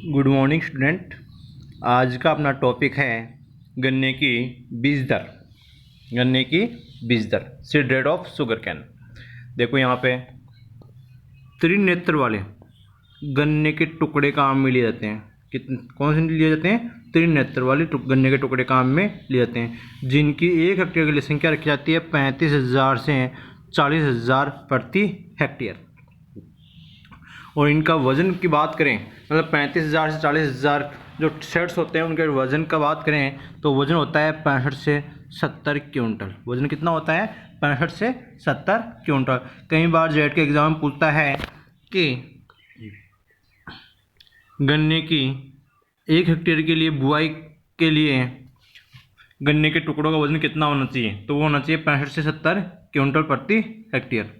Good morning student. आज का अपना टॉपिक है गन्ने की बीज दर। गन्ने की बीज दर, seed rate of sugar cane. देखो यहाँ पे त्रिनेत्र वाले गन्ने के टुकड़े काम में लिए जाते हैं। कौन से लिए जाते हैं? त्रिनेत्र वाले गन्ने के टुकड़े काम में लिए जाते हैं, जिनकी एक हेक्टेयर के लिए संख्या रखी जाती है 35,000 से 40,000 प्रति हेक्टेयर। और इनका वज़न की बात करें, मतलब 35,000 से 40,000 जो सेट्स होते हैं उनके वज़न का बात करें तो वज़न होता है 65 से 70 क्विंटल। वज़न कितना होता है? 65 से 70 क्विंटल। कई बार जेट के एग्ज़ाम में पूछता है कि गन्ने की 1 हेक्टेयर के लिए बुआई के लिए गन्ने के टुकड़ों का वज़न कितना होना चाहिए, तो वो होना चाहिए 65 से 70 क्विंटल प्रति हेक्टेयर।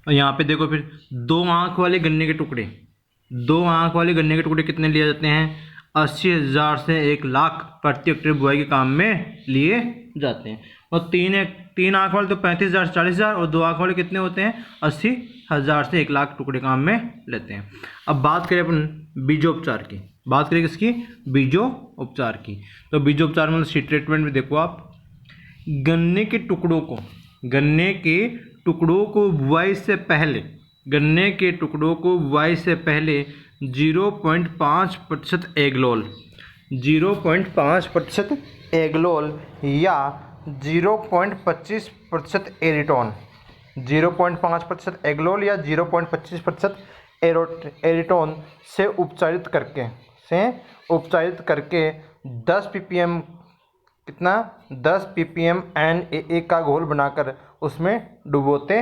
और यहाँ पे देखो फिर 2 आँख वाले गन्ने के टुकड़े, 2 आँख वाले गन्ने के टुकड़े कितने लिए जाते हैं? 80,000 से 1,00,000 प्रति हेक्टेयर बुआई के काम में लिए जाते हैं। और 3 आँख वाले तो 35,000 से 40,000, और 2 आँख वाले कितने होते हैं? 80,000 से 1,00,000 टुकड़े काम में लेते हैं। अब बात करें अपन बीजोपचार की, बात करें किसकी? बीजोपचार की। तो बीजोपचार मतलब सीड ट्रीटमेंट में देखो आप, गन्ने के टुकड़ों को बुआई से पहले, गन्ने के टुकड़ों को बुआई से पहले 0.5% एगलोल, 0.5% एगलोल या 0.25% एरिटॉन, 0.5% एगलोल या 0.25% एरिटॉन से उपचारित करके 10 ppm कितना? 10 ppm NaA का घोल बनाकर उसमें डुबोते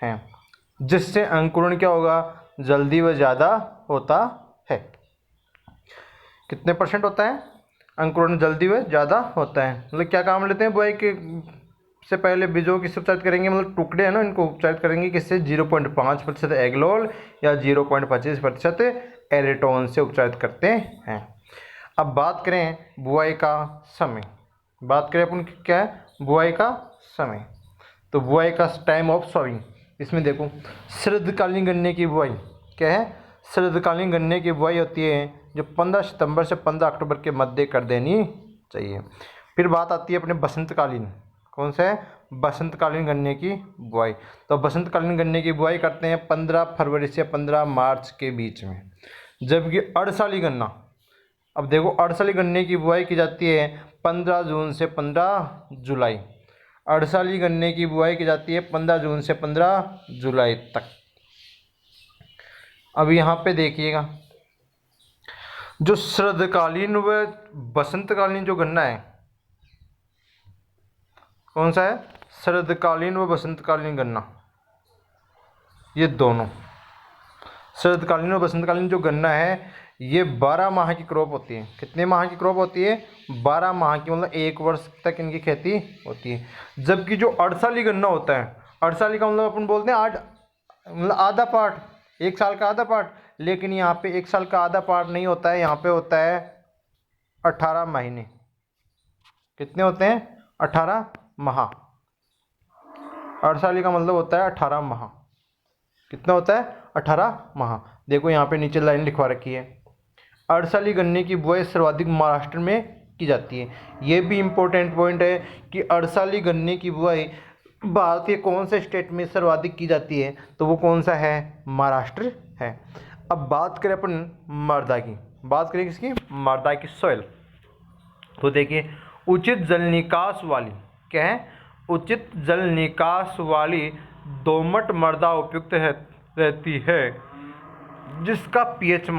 हैं, जिससे अंकुरण क्या होगा? जल्दी व ज़्यादा होता है। कितने % होता है? अंकुरण जल्दी व ज़्यादा होता है। मतलब क्या काम लेते हैं? बुआई के से पहले बीजों की उपचारित करेंगे, मतलब टुकड़े हैं ना, इनको उपचारित करेंगे किससे? 0.5% एगलोल या 0.25% एरिटॉन से उपचारित करते हैं। अब बात करें बुआई का समय, बात करें अपन क्या है? बुआई का समय। तो बुआई का टाइम ऑफ सोइंग, इसमें देखो शरदकालीन गन्ने की बुआई क्या है? शरदकालीन गन्ने की बुआई होती है जो 15 सितंबर से 15 अक्टूबर के मध्य कर देनी चाहिए। फिर बात आती है अपने बसंतकालीन, कौन सा है? बसंतकालीन गन्ने की बुआई। तो बसंतकालीन गन्ने की बुआई करते हैं 15 फरवरी से 15 मार्च के बीच में। जबकि अर्धशाली गन्ना, अब देखो अर्धशाली गन्ने की बुआई की जाती है 15 जून से 15 जुलाई। अर्धशाली गन्ने की बुआई की जाती है 15 जून से 15 जुलाई तक। अब यहाँ पे देखिएगा, जो शरदकालीन व बसंतकालीन जो गन्ना है, कौन सा है? शरदकालीन व बसंतकालीन गन्ना, ये दोनों शरदकालीन और बसंतकालीन जो गन्ना है ये 12 माह की क्रॉप होती है। कितने माह की क्रॉप होती है? 12 माह की, मतलब 1 वर्ष तक इनकी खेती होती है। जबकि जो अर्धशाली गन्ना होता है, अर्धशाली का मतलब अपन बोलते हैं मतलब आधा पार्ट, 1 साल का आधा पार्ट, लेकिन यहाँ पे 1 साल का आधा पार्ट नहीं होता है, यहाँ पे होता है 18 महीने। कितने होते हैं? 18 माह। अर्धशाली का मतलब होता है 18 माह। कितना होता है? 18 माह। देखो यहाँ पे नीचे लाइन लिखवा रखी है, अर्धशाली गन्ने की बुआई सर्वाधिक महाराष्ट्र में की जाती है। ये भी इम्पोर्टेंट पॉइंट है कि अर्धशाली गन्ने की बुआई भारत के कौन से स्टेट में सर्वाधिक की जाती है, तो वो कौन सा है? महाराष्ट्र है। अब बात करें अपन मृदा की, बात करें किसकी? मृदा की, सॉइल। तो देखिए उचित जल निकास वाली, क्या है? उचित जल निकास वाली दोमट मृदा उपयुक्त रहती है, जिसका पीएच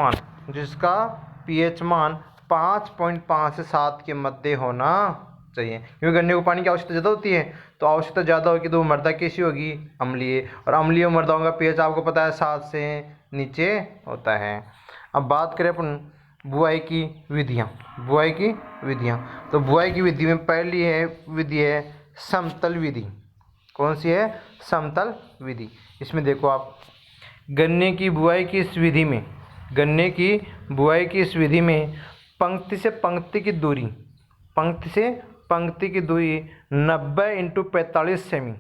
मान 5.5 से 7 के मध्य होना चाहिए। क्योंकि गन्ने को पानी की आवश्यकता ज़्यादा होती है, तो आवश्यकता ज़्यादा होगी तो मृदा कैसी होगी? अम्लीय। और अम्लीय मृदाओं का पीएच आपको पता है 7 से नीचे होता है। अब बात करें अपन बुआई की विधियाँ, तो बुआई की विधि में पहली विधि है समतल विधि। कौन सी है? समतल विधि। इसमें देखो आप, गन्ने की बुआई की इस विधि में पंक्ति से पंक्ति की दूरी 90 × 45 सेमी,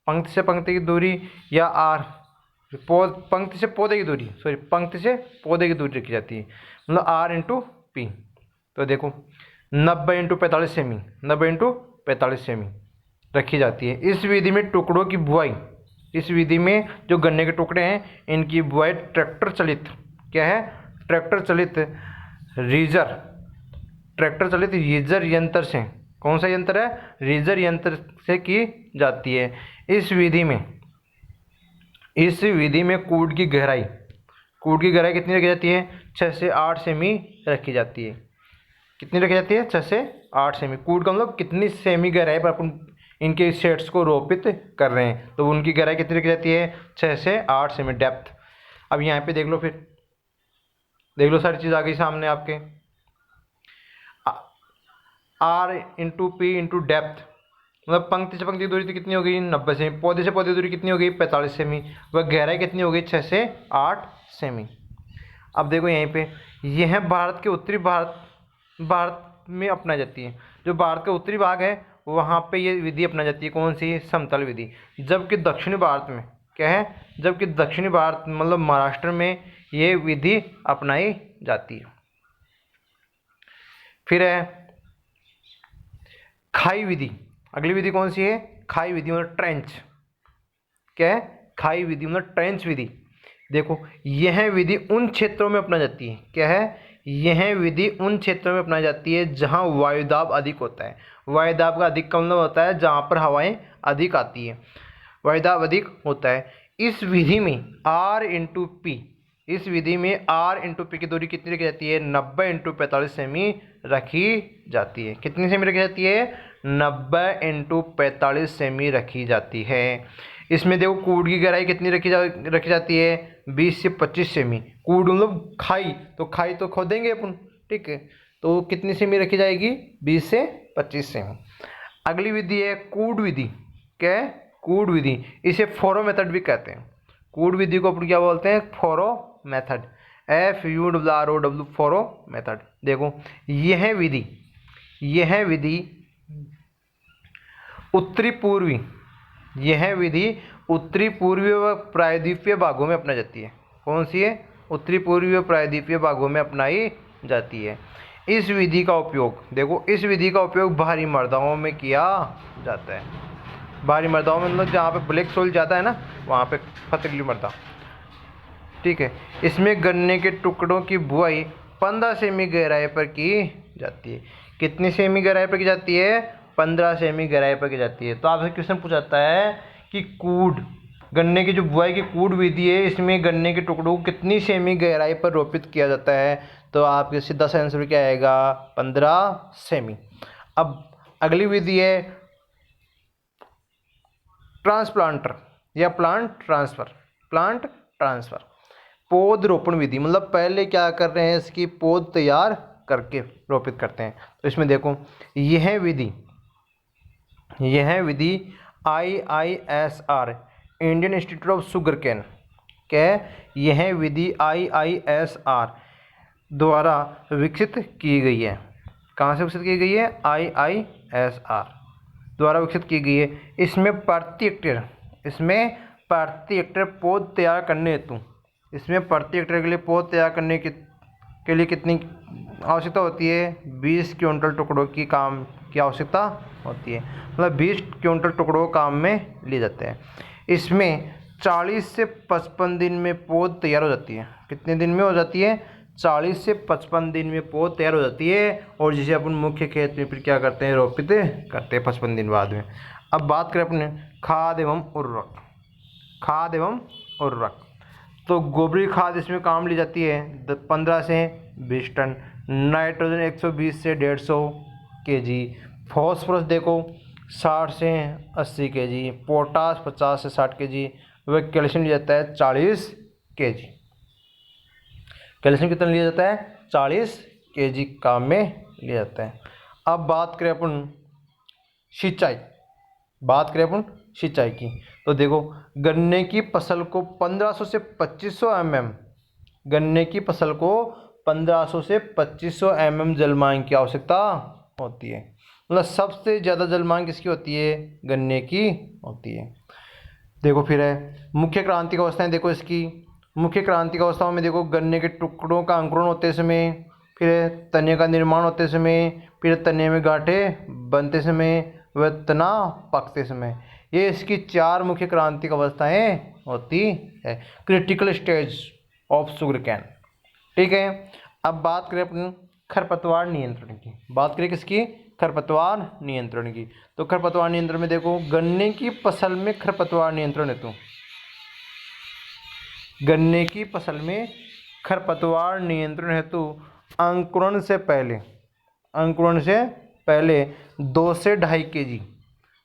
पंक्ति से पंक्ति की दूरी या R पंक्ति से पौधे की दूरी, सॉरी पंक्ति से पौधे की दूरी रखी जाती है, मतलब R इंटू पी। तो देखो 90 इंटू 45 सेमी, 90 इंटू 45 सेमी रखी जाती है। इस विधि में टुकड़ों की बुआई, इस विधि में जो गन्ने के टुकड़े हैं इनकी बुआई ट्रैक्टर चलित, क्या है, ट्रैक्टर चलित रीजर, ट्रैक्टर चलित रीजर यंत्र से, कौन सा यंत्र है, रीजर यंत्र से की जाती है। इस विधि में कूड की गहराई, कूड की गहराई कितनी रखी जाती है, 6 से 8 सेमी रखी जाती है। कितनी रखी जाती है, 6 से 8 सेमी। कूड का मतलब कितनी सेमी गहराई पर अपन इनके सेट्स को रोपित कर रहे हैं, तो उनकी गहराई कितनी रखी जाती है, 6 से 8 सेमी डेप्थ। अब यहाँ पे देख लो, फिर देख लो, सारी चीज़ आ गई सामने आपके। R into P into depth, मतलब पंक्ति से पंक्ति दूरी तो कितनी हो गई, 90 सेमी। पौधे से पौधे दूरी कितनी हो गई, 45 सेमी। वह गहराई कितनी हो गई, 6 से 8 सेमी। अब देखो यहीं पे, यह भारत के उत्तरी भारत में अपनाई जाती है। जो भारत का उत्तरी भाग है वहाँ पे ये विधि अपनाई जाती है, कौन सी, समतल विधि। जबकि दक्षिणी भारत में क्या है, जबकि दक्षिणी भारत मतलब महाराष्ट्र में ये विधि अपनाई जाती है। फिर है खाई विधि। अगली विधि कौन सी है, खाई विधि मतलब ट्रेंच, क्या है, खाई विधि मतलब ट्रेंच विधि। देखो यह विधि उन क्षेत्रों में अपनाई जाती है, क्या है, यह विधि उन क्षेत्रों में अपनाई जाती है जहां वायुदाब अधिक होता है। वायुदाब का अधिक का मतलब होता है जहां पर हवाएं अधिक आती है, वायुदाब अधिक होता है। इस विधि में R इंटू पी, इस विधि में R इंटू पी की दूरी कितनी रखी जाती है, 90 इंटू 45 सेमी रखी जाती है। कितनी सेमी रखी जाती है, 90 इंटू 45 सेमी रखी जाती है। इसमें देखो कूड की गहराई कितनी रखी जाती है, 20 से 25 सेमी। कूड मतलब खाई, तो खाई तो खोदेंगे अपन, ठीक है, तो कितनी सेमी रखी जाएगी, 20 से 25 सेमी। अगली विधि है कूड विधि, क्या है, कूड विधि। इसे फोरो मेथड भी कहते हैं। कूड विधि को अपन क्या बोलते हैं, फोरो मेथड, FURRO, फोरो मेथड। देखो यह विधि उत्तरी पूर्वी, यह विधि उत्तरी पूर्वी व प्रायद्वीपीय भागों में अपनाई जाती है। कौन सी है, उत्तरी पूर्वी व प्रायद्वीपीय भागों में अपनाई जाती है। इस विधि का उपयोग, देखो इस विधि का उपयोग भारी मृदाओं में किया जाता है। भारी मृदाओं में मतलब जहाँ पे ब्लैक सोइल ज़्यादा है ना, वहाँ पे पथरीली मृदा, ठीक है। इसमें गन्ने के टुकड़ों की बुआई 15 सेमी गहराई पर की जाती है। कितनी सेमी गहराई पर की जाती है, 15 सेमी गहराई पर की जाती है। तो आपसे क्वेश्चन पूछा जाता है कि कूड, गन्ने की जो बुआई की कूड विधि है, इसमें गन्ने के टुकड़ों को कितनी सेमी गहराई पर रोपित किया जाता है, तो आपके सीधा सा आंसर क्या आएगा, 15 सेमी। अब अगली विधि है ट्रांसप्लांटर या प्लांट ट्रांसफर। पौध रोपण विधि, मतलब पहले क्या कर रहे हैं, इसकी पौध तैयार करके रोपित करते हैं। तो इसमें देखो यह विधि IISR, Indian Institute of sugarcane, क्या है, यह विधि IISR द्वारा विकसित की गई है। कहाँ से विकसित की गई है, IISR द्वारा विकसित की गई है। इसमें प्रति हेक्टेयर पौध तैयार करने हेतु, इसमें प्रति हेक्टेयर के लिए पौध तैयार करने के लिए कितनी आवश्यकता होती है, 20 क्विंटल टुकड़ों की काम की आवश्यकता होती है। मतलब 20 क्विंटल टुकड़ों काम में लिए जाते हैं। इसमें 40 से 55 दिन में पौध तैयार हो जाती है। कितने दिन में हो जाती है, 40 से 55 दिन में पौध तैयार हो जाती है, और जिसे अपन मुख्य खेत में फिर क्या करते हैं, रोपित करते हैं 55 दिन बाद में। अब बात करें अपने खाद एवं उर्वरक, तो गोबरी खाद इसमें काम ली जाती है 15 से 20 टन, नाइट्रोजन 120 से 150 kg, फॉस्फोरस देखो 60 से 80 kg, पोटास 50 से 60 kg, वह कैल्शियम लिया जाता है 40 kg। कैल्शियम कितना लिया जाता है, 40 kg काम में लिया जाता है। अब बात करें अपन सिंचाई की, तो देखो गन्ने की फसल को 1500 से 2500 mm, गन्ने की फसल को 1500 से 2500 mm जलमांग की आवश्यकता होती है। मतलब सबसे ज़्यादा जलमांग किसकी होती है, गन्ने की होती है। देखो फिर है मुख्य क्रांतिक अवस्थाएं, देखो इसकी मुख्य क्रांतिक अवस्थाओं में देखो गन्ने के टुकड़ों का अंकुरण होते समय, फिर है तने का निर्माण होते समय, फिर तने में गांठें बनते समय, व तना पकते समय। ये इसकी 4 मुख्य क्रांतिक अवस्थाएं होती है, critical stage of sugar cane. ठीक है, अब बात करें अपनी खरपतवार नियंत्रण की। बात करें किसकी? खरपतवार नियंत्रण की। तो खरपतवार नियंत्रण में देखो गन्ने की फसल में खरपतवार नियंत्रण हेतु, गन्ने की फसल में खरपतवार नियंत्रण हेतु अंकुरण से पहले, अंकुरण से पहले 2 से 2.5 kg,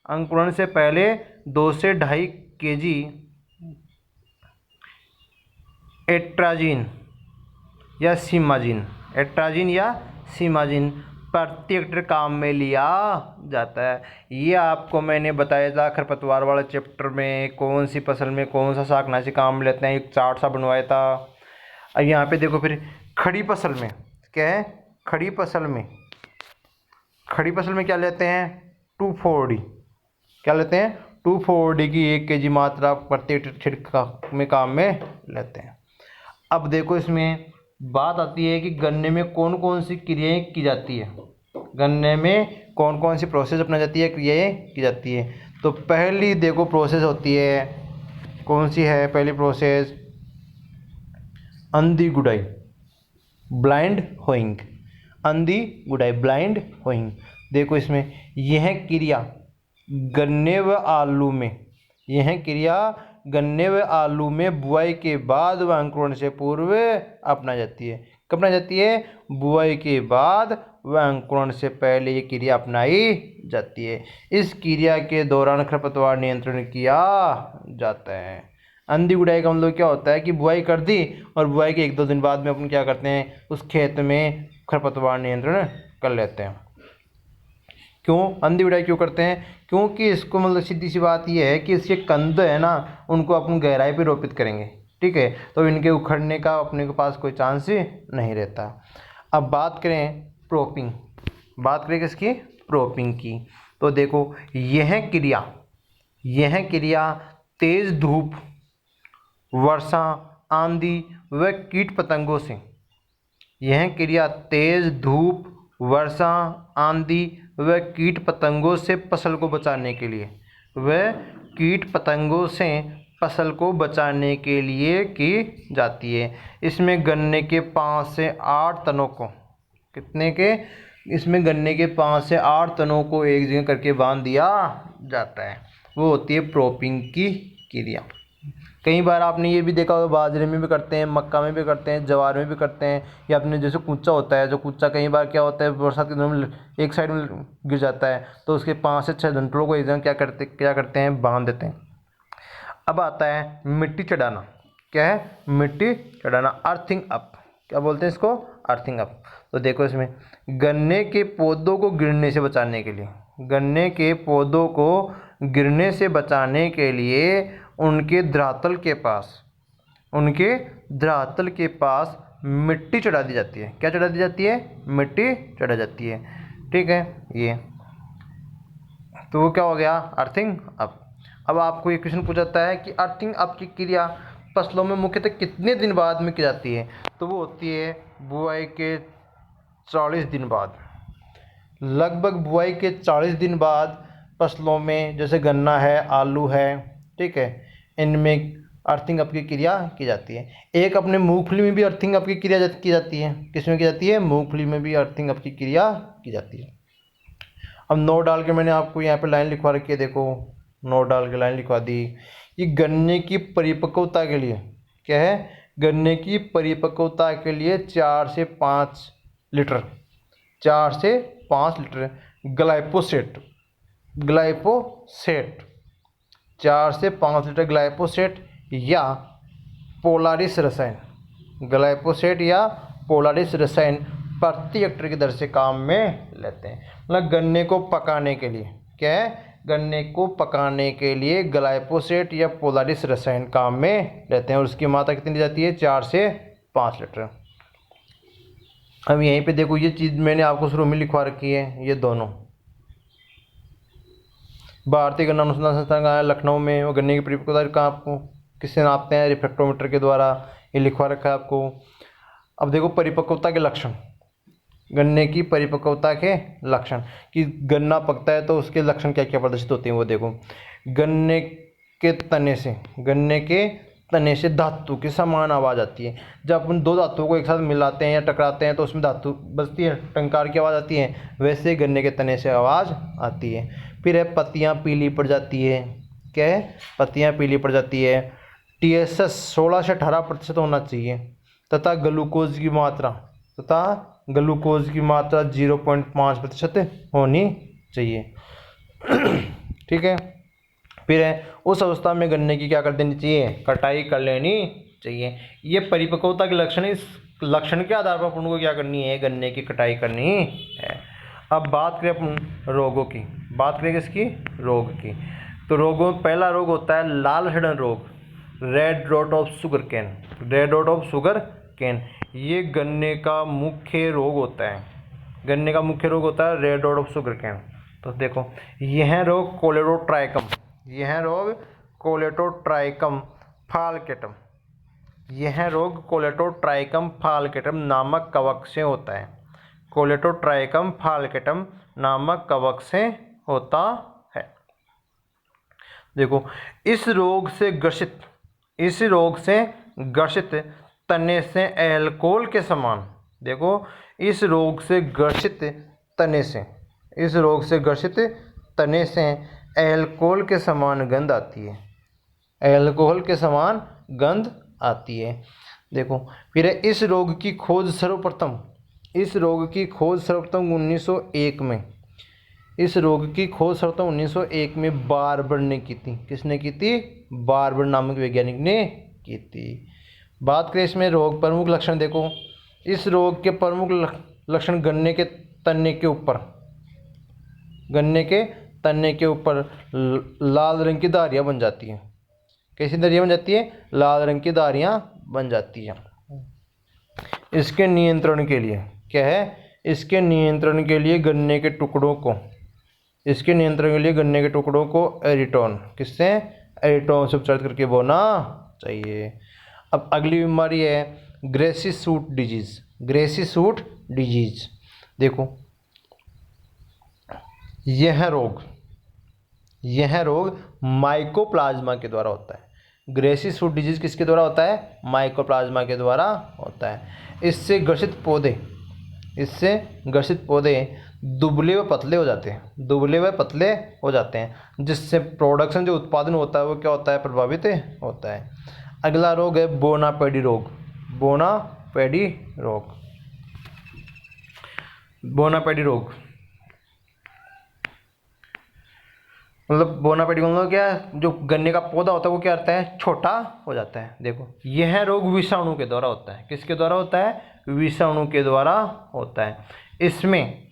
अंकुरण से पहले 2 से 2.5 kg एट्राजीन या सीमाजीन, एट्राजीन या सीमाजीन प्रति हेक्टेयर काम में लिया जाता है। ये आपको मैंने बताया था खरपतवार वाले चैप्टर में, कौन सी फसल में कौन सा शाकनाशी काम में लेते हैं, एक चार्ट सा बनवाया था। अब यहाँ पे देखो फिर खड़ी फसल में क्या है, खड़ी फसल में, खड़ी फसल में क्या लेते हैं? 2,4-D, क्या लेते हैं? 2,4-D की 1 kg मात्रा प्रति हेक्टेयर छिड़काव में काम में लेते हैं। अब देखो इसमें बात आती है कि गन्ने में कौन कौन सी क्रियाएं की जाती है, गन्ने में कौन कौन सी प्रोसेस अपनाई जाती है, क्रियाएं की जाती है। तो पहली देखो प्रोसेस होती है, कौन सी है पहली प्रोसेस? अंधी गुड़ाई, ब्लाइंड होइंग, अंधी गुड़ाई, ब्लाइंड होइंग। देखो इसमें यह क्रिया गन्ने व आलू में, यह क्रिया गन्ने व आलू में बुआई के बाद व अंकुरण से पूर्व अपनाई जाती है। कब अपनाई जाती है? बुआई के बाद व अंकुरण से पहले ये क्रिया अपनाई जाती है। इस क्रिया के दौरान खरपतवार नियंत्रण किया जाता है। अंधी गुड़ाई का मतलब क्या होता है कि बुआई कर दी और बुआई के 1-2 दिन बाद में अपन क्या करते हैं, उस खेत में खरपतवार नियंत्रण कर लेते हैं। क्यों अंधी गुड़ाई क्यों करते हैं? क्योंकि इसको मतलब सीधी सी बात यह है कि इसके कंद है ना, उनको अपन गहराई पे रोपित करेंगे, ठीक है, तो इनके उखड़ने का अपने के पास कोई चांस ही नहीं रहता। अब बात करें प्रोपिंग, बात करें किसकी? प्रोपिंग की। तो देखो यह क्रिया, यह क्रिया तेज धूप, वर्षा, आंधी व कीट पतंगों से, यह क्रिया तेज धूप, वर्षा, आंधी व कीट पतंगों से फसल को बचाने के लिए, वह कीट पतंगों से फसल को बचाने के लिए की जाती है। इसमें गन्ने के 5 से 8 तनों को, कितने के? इसमें गन्ने के 5 से 8 तनों को एक जगह करके बांध दिया जाता है, वो होती है प्रोपिंग की क्रिया। कई बार आपने ये भी देखा होगा बाजरे में भी करते हैं, मक्का में भी करते हैं, ज्वार में भी करते हैं, या अपने जैसे कूचा होता है, जो कूचा कई बार क्या होता है बरसात के दिनों में एक साइड में गिर जाता है, तो उसके 5 से 6 डंठलों को एक जगह क्या करते हैं, बांध देते हैं। अब आता है मिट्टी चढ़ाना। क्या है? मिट्टी चढ़ाना, अर्थिंग अप, क्या बोलते हैं इसको? Earthing up. तो देखो इसमें गन्ने के पौधों को गिरने से बचाने के लिए, गन्ने के पौधों को गिरने से बचाने के लिए उनके धरातल के पास, उनके धरातल के पास मिट्टी चढ़ा दी जाती है। क्या चढ़ा दी जाती है? मिट्टी चढ़ा जाती है, ठीक है। ये तो वो क्या हो गया? Earthing up. अब आपको ये क्वेश्चन पूछा जाता है कि अर्थिंग अप की क्रिया फसलों में मुख्यतः कितने दिन बाद में की जाती है? तो वो होती है बुआई के 40 दिन बाद, लगभग बुआई के 40 दिन बाद फसलों में, जैसे गन्ना है, आलू है, ठीक है, इनमें अर्थिंग अप की क्रिया की जाती है। एक अपने मूंगफली में भी अर्थिंग अप की क्रिया की जाती है। किसमें की जाती है? मूंगफली में भी अर्थिंग अप की क्रिया की जाती है। अब नोट डाल के मैंने आपको यहाँ पे लाइन लिखवा रखी है, देखो नोट डाल के लाइन लिखवा दी। ये गन्ने की परिपक्वता के लिए क्या है? गन्ने की परिपक्वता के लिए 4 से 5 लीटर, 4 से 5 लीटर ग्लाइफोसेट, ग्लाइफोसेट 4 से 5 लीटर ग्लाइफोसेट या पोलारिस रसायन, ग्लाइफोसेट या पोलारिस रसायन प्रति हेक्टेयर की दर से काम में लेते हैं। मतलब गन्ने को पकाने के लिए क्या है? गन्ने को पकाने के लिए ग्लाइफोसेट या पोलारिस रसायन काम में लेते हैं, और उसकी मात्रा कितनी दी जाती है? 4 से 5 लीटर। अब यहीं पे देखो ये चीज़ मैंने आपको शुरू में लिखवा रखी है, ये दोनों भारतीय गन्ना अनुसंधान संस्थान कहाँ है? लखनऊ में। और गन्ने की परिपक्वता कहाँ आपको किससे नापते हैं? रिफ्रैक्टोमीटर के द्वारा। ये लिखवा रखा है आपको। अब देखो परिपक्वता के लक्षण, गन्ने की परिपक्वता के लक्षण कि गन्ना पकता है तो उसके लक्षण क्या क्या प्रदर्शित होते हैं वो देखो। गन्ने के तने से धातु की समान आवाज़ आती है। जब अपन दो धातुओं को एक साथ मिलाते हैं या टकराते हैं तो उसमें धातु बजती है, टंकार की आवाज़ आती है, वैसे गन्ने के तने से आवाज़ आती है। फिर है पत्तियाँ पीली पड़ जाती है। क्या है? पत्तियाँ पीली पड़ जाती है। TSS 16 से 18% होना चाहिए तथा ग्लूकोज की मात्रा 0.5% होनी चाहिए। ठीक है। फिर है उस अवस्था में गन्ने की क्या कर देनी चाहिए? कटाई कर लेनी चाहिए। ये परिपक्वता के लक्षण, इस लक्षण के आधार पर अपन को क्या करनी है? गन्ने की कटाई करनी है। अब बात करें अपन रोगों की, बात करें किसकी? रोग की। तो रोगों में पहला रोग होता है लाल सड़न रोग, red rot of sugar cane. Red rot of sugar cane ये गन्ने का मुख्य रोग होता है। गन्ने का मुख्य रोग होता है red rot of sugar cane. तो देखो यह रोग कोलेडोट्राइकम, यह रोग कोलेडोट्राइकम फाल्केटम, यह रोग कोलेडोट्राइकम फाल्केटम नामक कवक से होता है। कोलेडोट्राइकम फाल्केटम नामक कवक से होता है। देखो इस रोग से ग्रसित तने से एल्कोहल के समान, देखो इस रोग से ग्रसित तने से एल्कोहल के समान गंध आती है। एल्कोहल के समान गंध आती है। देखो फिर इस रोग की खोज सर्वप्रथम 1901 में, इस रोग की खोज सर्वप्रथम 1901 में बार्बर ने की थी। किसने की थी? बार्बर नामक वैज्ञानिक ने की थी। बात करें इसमें रोग प्रमुख लक्षण, देखो इस रोग के प्रमुख लक्षण गन्ने के तने के ऊपर लाल रंग की धारियाँ बन जाती हैं। कैसी धारियाँ बन जाती है? लाल रंग की धारियाँ बन जाती हैं। इसके नियंत्रण के लिए क्या है? इसके नियंत्रण के लिए गन्ने के टुकड़ों को एरिटोन, किससे? एरिटोन से उपचारित करके बोना चाहिए। अब अगली बीमारी है ग्रेसी सूट डिजीज। देखो यह रोग माइकोप्लाज्मा के द्वारा होता है। ग्रेसी सूट डिजीज किसके द्वारा होता है? माइकोप्लाज्मा के द्वारा होता है। इससे ग्रसित पौधे दुबले व पतले हो जाते हैं, जिससे प्रोडक्शन जो उत्पादन होता है वो क्या होता है? प्रभावित होता है। अगला रोग है बोनापेडी रोग। मतलब बोनापेडी मतलब क्या है? जो गन्ने का पौधा होता है वो क्या करता है? छोटा हो जाता है। देखो यह रोग विषाणु के द्वारा होता है। किसके द्वारा होता है? विषाणु के द्वारा होता है। इसमें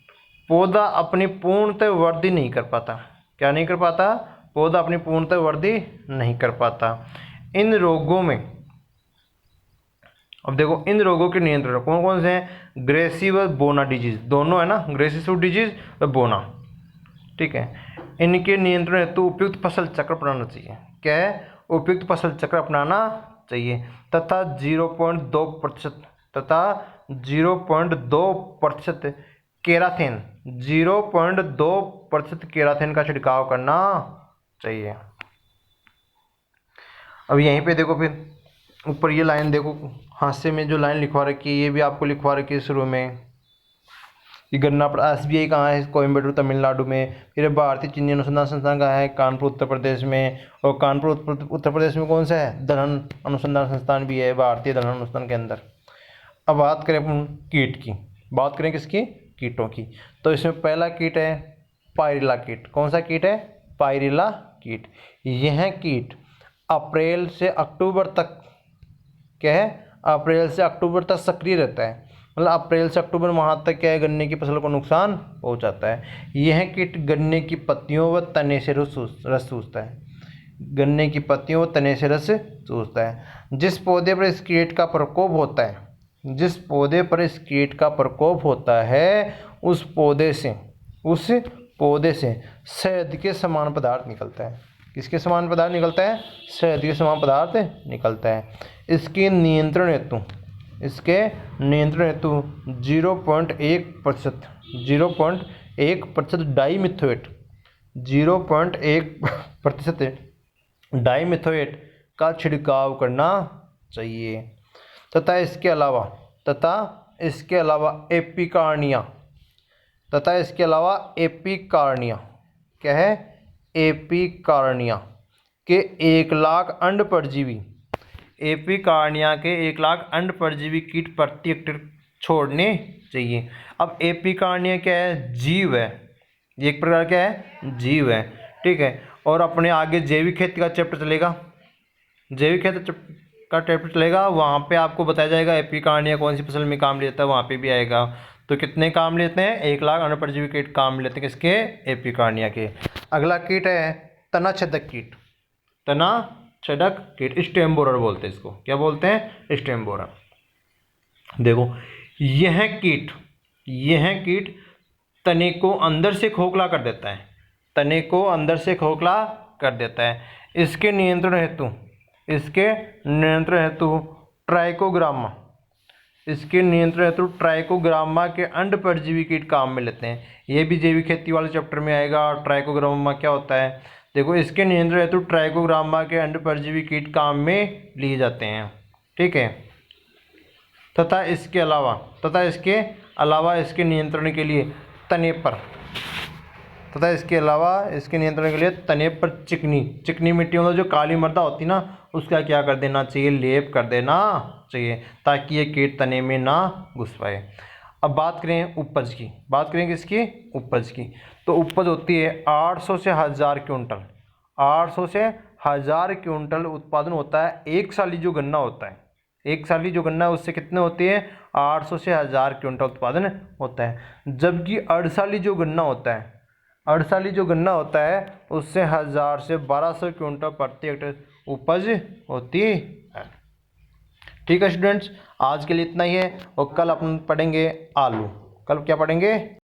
पौधा अपनी पूर्णतः वृद्धि नहीं कर पाता। क्या नहीं कर पाता? पौधा अपनी पूर्णतः वृद्धि नहीं कर पाता। इन रोगों में, अब देखो इन रोगों के नियंत्रण कौन कौन से हैं? ग्रेसी व बोना डिजीज, दोनों है ना, ग्रेसी सूट डिजीज व बोना। ठीक है। इनके नियंत्रण हेतु उपयुक्त फसल चक्र अपनाना चाहिए। क्या है? उपयुक्त फसल चक्र अपनाना चाहिए तथा 0.2% केराथिन 0.2% केराथिन का छिड़काव करना चाहिए। अब यहीं पे देखो फिर ऊपर ये लाइन देखो, हाशिए में जो लाइन लिखवा रखी है ये भी आपको लिखवा रखी है शुरू में। ये गन्ना पर SBI कहाँ है? कोयम्बटूर तमिलनाडु में। फिर भारतीय चीनी अनुसंधान संस्थान कहाँ है? कानपुर उत्तर प्रदेश में। और कानपुर उत्तर प्रदेश में कौन सा है? दलहन अनुसंधान संस्थान भी है, भारतीय दलहन अनुसंधान के अंदर। अब बात करें अपन कीट की, बात करें किसकी? कीटों की। तो इसमें पहला कीट है पायरिल्ला कीट। कौन सा कीट है? पायरिल्ला कीट। यह कीट अप्रैल से अक्टूबर तक, क्या है? अप्रैल से अक्टूबर तक सक्रिय रहता है। मतलब अप्रैल से अक्टूबर माह तक क्या है? गन्ने की फसल को नुकसान पहुंचाता है। यह कीट गन्ने की पत्तियों व तने से रस चूसता है। गन्ने की पत्तियों व तने से रस चूसता है। जिस पौधे पर इस कीट का प्रकोप होता है, उस पौधे से शहद के समान पदार्थ निकलता है। किसके समान पदार्थ निकलता है? शहद के समान पदार्थ निकलता है। इसके नियंत्रण हेतु 0.1% डाईमिथोएट 0.1% डाईमिथोएट का छिड़काव करना चाहिए। तथा इसके अलावा एपिकार्निया क्या है? एपिकार्निया के 1,00,000 अंड परजीवी कीट प्रति हेक्टेयर छोड़ने चाहिए। अब एपिकार्निया क्या है? जीव है, ये एक प्रकार क्या है? जीव है, ठीक है। और अपने आगे जैविक खेती का चैप्टर चलेगा, वहाँ पे आपको बताया जाएगा एपिकार्निया कौन सी फसल में काम लेता है, वहाँ पे भी आएगा। तो कितने काम लेते हैं? 1,00,000 अंड परजीवी कीट काम लेते हैं किसके? एपिकार्निया के। अगला कीट है तना छेदक कीट, स्टेम बोरर बोलते हैं इसको। क्या बोलते हैं? Stem borer. देखो यह कीट तने को अंदर से खोखला कर देता है। इसके नियंत्रण हेतु ट्राइकोग्रामा के अंड परजीवी कीट काम में लेते हैं। ये भी जैविक खेती वाले चैप्टर में आएगा। ट्राइकोग्रामा क्या होता है? देखो इसके नियंत्रण हेतु ट्राइकोग्रामा के अंड परजीवी कीट काम में लिए जाते हैं, ठीक है। तथा इसके अलावा इसके नियंत्रण के लिए तने पर चिकनी मिट्टी मतलब जो काली मृदा होती है ना, उसका क्या कर देना चाहिए? लेप कर देना चाहिए, ताकि ये कीट तने में ना घुस पाए। अब बात करें उपज की, किसकी? उपज की। तो उपज होती है 800 से 1000 क्विंटल उत्पादन होता है। एक साली जो गन्ना है उससे कितने होते हैं? 800 से 1000 क्विंटल उत्पादन होता है। जबकि अड़साली जो गन्ना होता है उससे 1000 से 1200 क्विंटल प्रति हेक्टेयर उपज होती है। ठीक है स्टूडेंट्स, आज के लिए इतना ही है। और कल अपन पढ़ेंगे आलू। कल क्या पढ़ेंगे?